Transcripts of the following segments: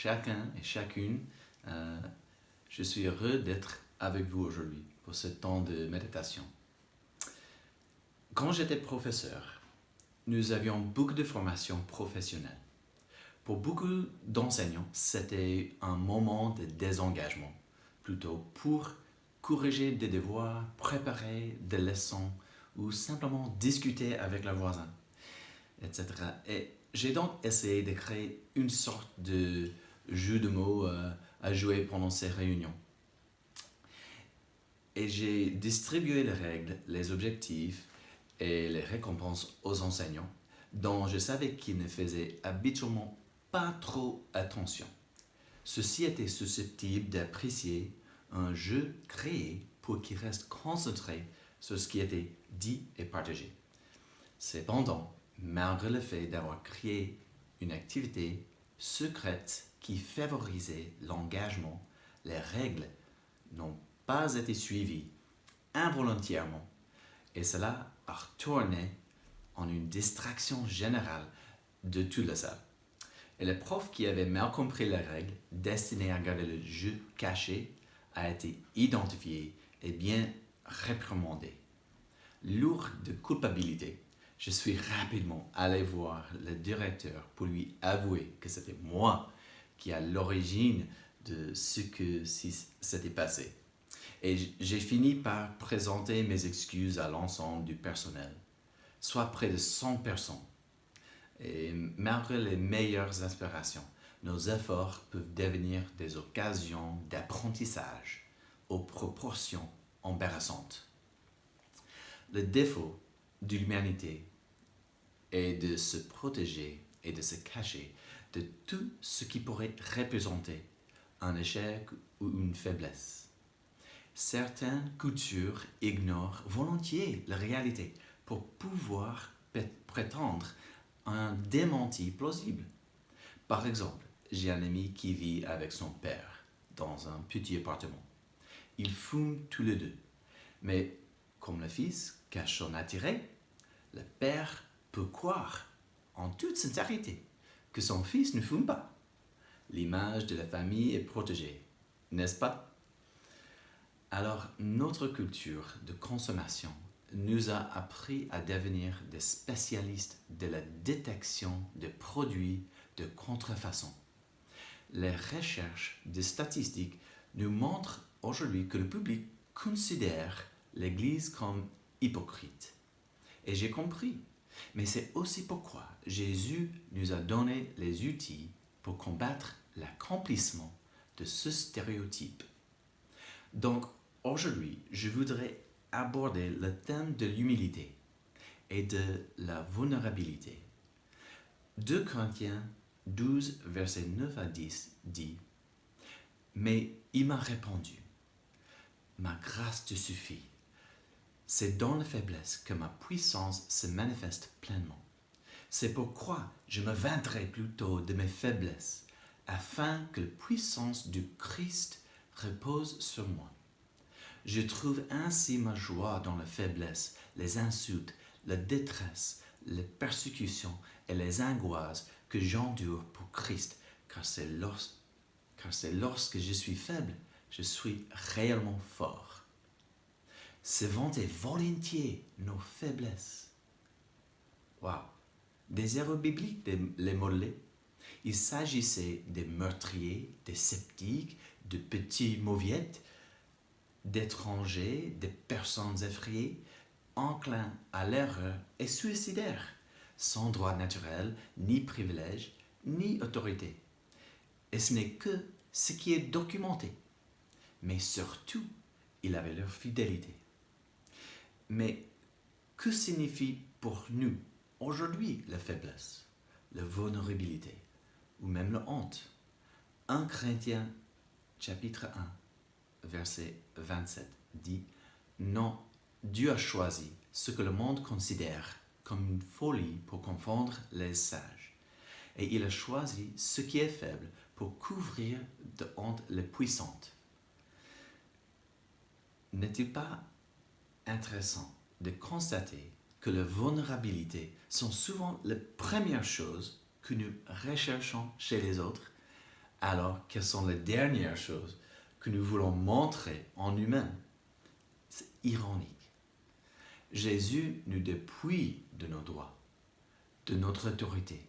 chacun et chacune. Je suis heureux d'être avec vous aujourd'hui pour ce temps de méditation. Quand j'étais professeur, nous avions beaucoup de formations professionnelles. Pour beaucoup d'enseignants, c'était un moment de désengagement, plutôt pour corriger des devoirs, préparer des leçons ou simplement discuter avec leurs voisins, etc. Et j'ai donc essayé de créer une sorte de jeu de mots à jouer pendant ces réunions. Et j'ai distribué les règles, les objectifs et les récompenses aux enseignants, dont je savais qu'ils ne faisaient habituellement pas trop attention. Ceux-ci étaient susceptibles d'apprécier un jeu créé pour qu'ils restent concentrés sur ce qui était dit et partagé. Cependant, malgré le fait d'avoir créé une activité secrète qui favorisait l'engagement, les règles n'ont pas été suivies involontairement et cela a retourné en une distraction générale de toute la salle. Et le prof qui avait mal compris les règles destinées à garder le jeu caché a été identifié et bien réprimandé. Lourd de culpabilité, je suis rapidement allé voir le directeur pour lui avouer que c'était moi qui est à l'origine de ce que s'était passé. Et j'ai fini par présenter mes excuses à l'ensemble du personnel, soit près de 100 personnes. Et malgré les meilleures aspirations, nos efforts peuvent devenir des occasions d'apprentissage aux proportions embarrassantes. Le défaut de l'humanité est de se protéger et de se cacher de tout ce qui pourrait représenter un échec ou une faiblesse. Certaines cultures ignorent volontiers la réalité pour pouvoir prétendre un démenti plausible. Par exemple, j'ai un ami qui vit avec son père dans un petit appartement. Ils fument tous les deux, mais comme le fils cache son intérêt, le père peut croire en toute sincérité que son fils ne fume pas. L'image de la famille est protégée, n'est-ce pas? Alors, notre culture de consommation nous a appris à devenir des spécialistes de la détection de produits de contrefaçon. Les recherches de statistiques nous montrent aujourd'hui que le public considère l'Église comme hypocrite. Et j'ai compris. Mais c'est aussi pourquoi Jésus nous a donné les outils pour combattre l'accomplissement de ce stéréotype. Donc, aujourd'hui, je voudrais aborder le thème de l'humilité et de la vulnérabilité. 2 Corinthiens 12, versets 9 à 10 dit « Mais il m'a répondu, ma grâce te suffit. C'est dans la faiblesse que ma puissance se manifeste pleinement. C'est pourquoi je me vanterai plutôt de mes faiblesses, afin que la puissance du Christ repose sur moi. Je trouve ainsi ma joie dans la faiblesse, les insultes, la détresse, les persécutions et les angoisses que j'endure pour Christ, car c'est lorsque je suis faible, je suis réellement fort. » Se vanter volontiers nos faiblesses. Waouh! Des héros bibliques les mollets. Il s'agissait des meurtriers, des sceptiques, de petits mauviettes, d'étrangers, des personnes effrayées, enclins à l'erreur et suicidaires, sans droit naturel, ni privilège, ni autorité. Et ce n'est que ce qui est documenté. Mais surtout, il avait leur fidélité. Mais que signifie pour nous aujourd'hui la faiblesse, la vulnérabilité ou même la honte? 1 Corinthiens chapitre 1, verset 27 dit « Non, Dieu a choisi ce que le monde considère comme une folie pour confondre les sages. Et il a choisi ce qui est faible pour couvrir de honte les puissantes. » N'est-il pas intéressant de constater que les vulnérabilités sont souvent les premières choses que nous recherchons chez les autres Alors, quelles sont les dernières choses que nous voulons montrer en nous-mêmes? C'est ironique. Jésus nous dépouille de nos droits, de notre autorité,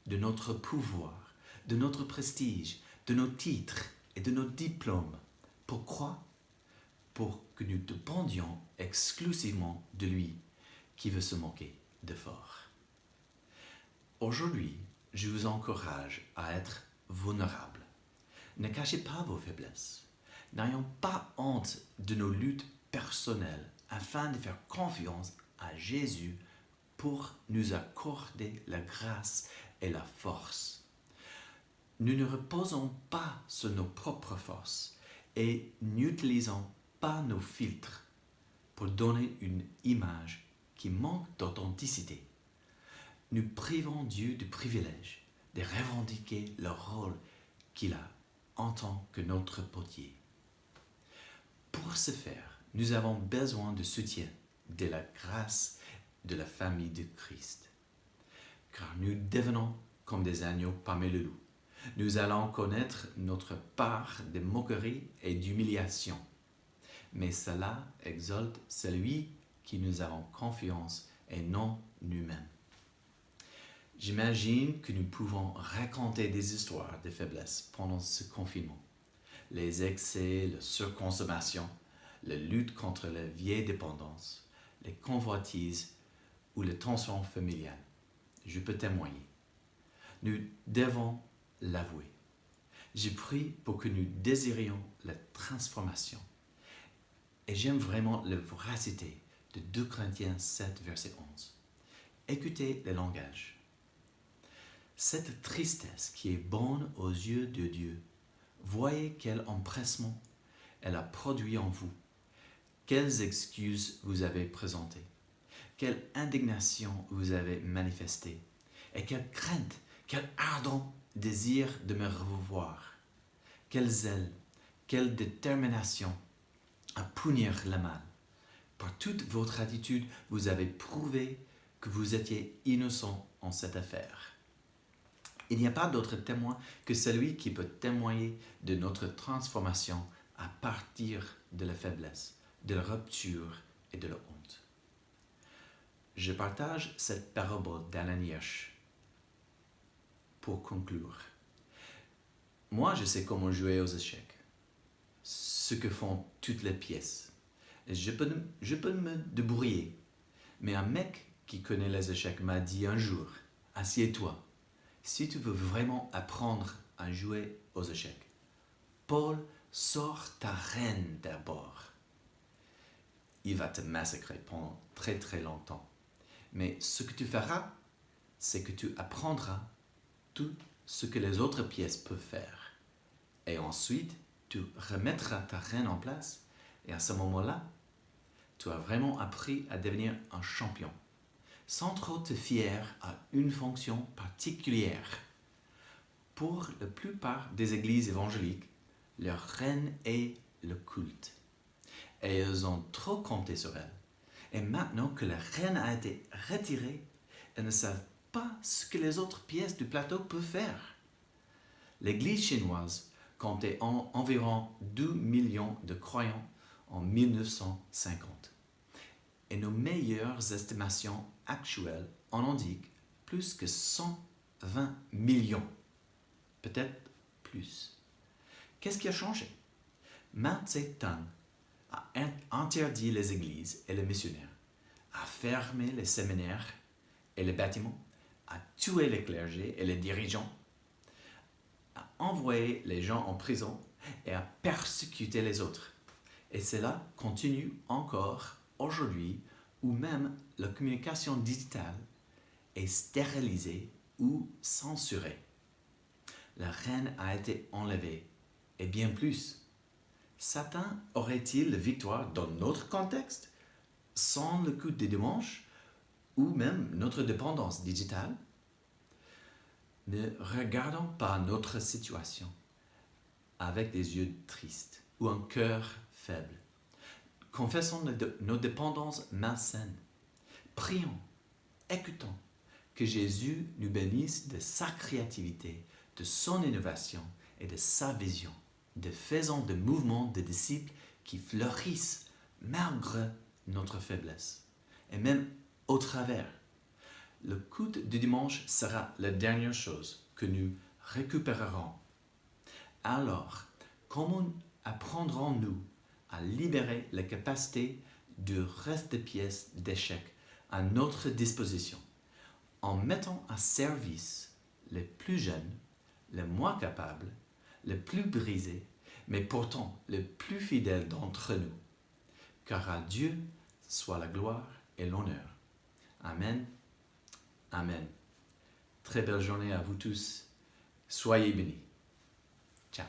de notre pouvoir, de notre prestige, de nos titres et de nos diplômes. Pourquoi? Pour que nous dépendions exclusivement de lui, qui veut se moquer de fort. Aujourd'hui, je vous encourage à être vulnérable. Ne cachez pas vos faiblesses. N'ayons pas honte de nos luttes personnelles afin de faire confiance à Jésus pour nous accorder la grâce et la force. Nous ne reposons pas sur nos propres forces et n'utilisons pas nos filtres pour donner une image qui manque d'authenticité. Nous privons Dieu du privilège de revendiquer le rôle qu'il a en tant que notre potier. Pour ce faire, nous avons besoin du soutien, de la grâce de la famille de Christ. Car nous devenons comme des agneaux parmi les loups. Nous allons connaître notre part de moquerie et d'humiliation. Mais cela exalte celui qui nous avons confiance et non nous-mêmes. J'imagine que nous pouvons raconter des histoires de faiblesse pendant ce confinement. Les excès, la surconsommation, la lutte contre la vieille dépendance, les convoitises ou les tensions familiales. Je peux témoigner. Nous devons l'avouer. J'ai prié pour que nous désirions la transformation. Et j'aime vraiment la voracité de 2 Corinthiens 7, verset 11. Écoutez le langage. Cette tristesse qui est bonne aux yeux de Dieu, voyez quel empressement elle a produit en vous, quelles excuses vous avez présentées, quelle indignation vous avez manifestée, et quelle crainte, quel ardent désir de me revoir, quel zèle, quelle détermination à punir le mal. Par toute votre attitude, vous avez prouvé que vous étiez innocent en cette affaire. Il n'y a pas d'autre témoin que celui qui peut témoigner de notre transformation à partir de la faiblesse, de la rupture et de la honte. Je partage cette parabole d'Ananias pour conclure. Moi, je sais comment jouer aux échecs, ce que font toutes les pièces. Je peux me débrouiller, mais un mec qui connaît les échecs m'a dit un jour, « Assieds-toi. Si tu veux vraiment apprendre à jouer aux échecs, Paul, sors ta reine d'abord. Il va te massacrer pendant très très longtemps. Mais ce que tu feras, c'est que tu apprendras tout ce que les autres pièces peuvent faire. Et ensuite, tu remettras ta reine en place. Et à ce moment-là, tu as vraiment appris à devenir un champion, sans trop te fier à une fonction particulière. Pour la plupart des églises évangéliques, leur reine est le culte. Et elles ont trop compté sur elle. Et maintenant que la reine a été retirée, elles ne savent pas ce que les autres pièces du plateau peuvent faire. L'église chinoise comptait environ 2 millions de croyants en 1950. Et nos meilleures estimations actuelles en indiquent plus que 120 millions. Peut-être plus. Qu'est-ce qui a changé? Mao Tse-tung a interdit les églises et les missionnaires, a fermé les séminaires et les bâtiments, a tué les clergés et les dirigeants, a envoyé les gens en prison et a persécuté les autres. Et cela continue encore aujourd'hui où même la communication digitale est stérilisée ou censurée. La reine a été enlevée, et bien plus. Satan aurait-il la victoire dans notre contexte, sans le coup des dimanches, ou même notre dépendance digitale? Ne regardons pas notre situation avec des yeux tristes ou un cœur faible. Confessons nos dépendances malsaines. Prions, écoutons que Jésus nous bénisse de sa créativité, de son innovation et de sa vision, de faisant de mouvements de disciples qui fleurissent malgré notre faiblesse, et même au travers. Le culte du dimanche sera la dernière chose que nous récupérerons. Alors, comment apprendrons-nous à libérer la capacité du reste des pièces d'échec à notre disposition, en mettant à service les plus jeunes, les moins capables, les plus brisés, mais pourtant les plus fidèles d'entre nous. Car à Dieu soit la gloire et l'honneur. Amen. Amen. Très belle journée à vous tous. Soyez bénis. Ciao.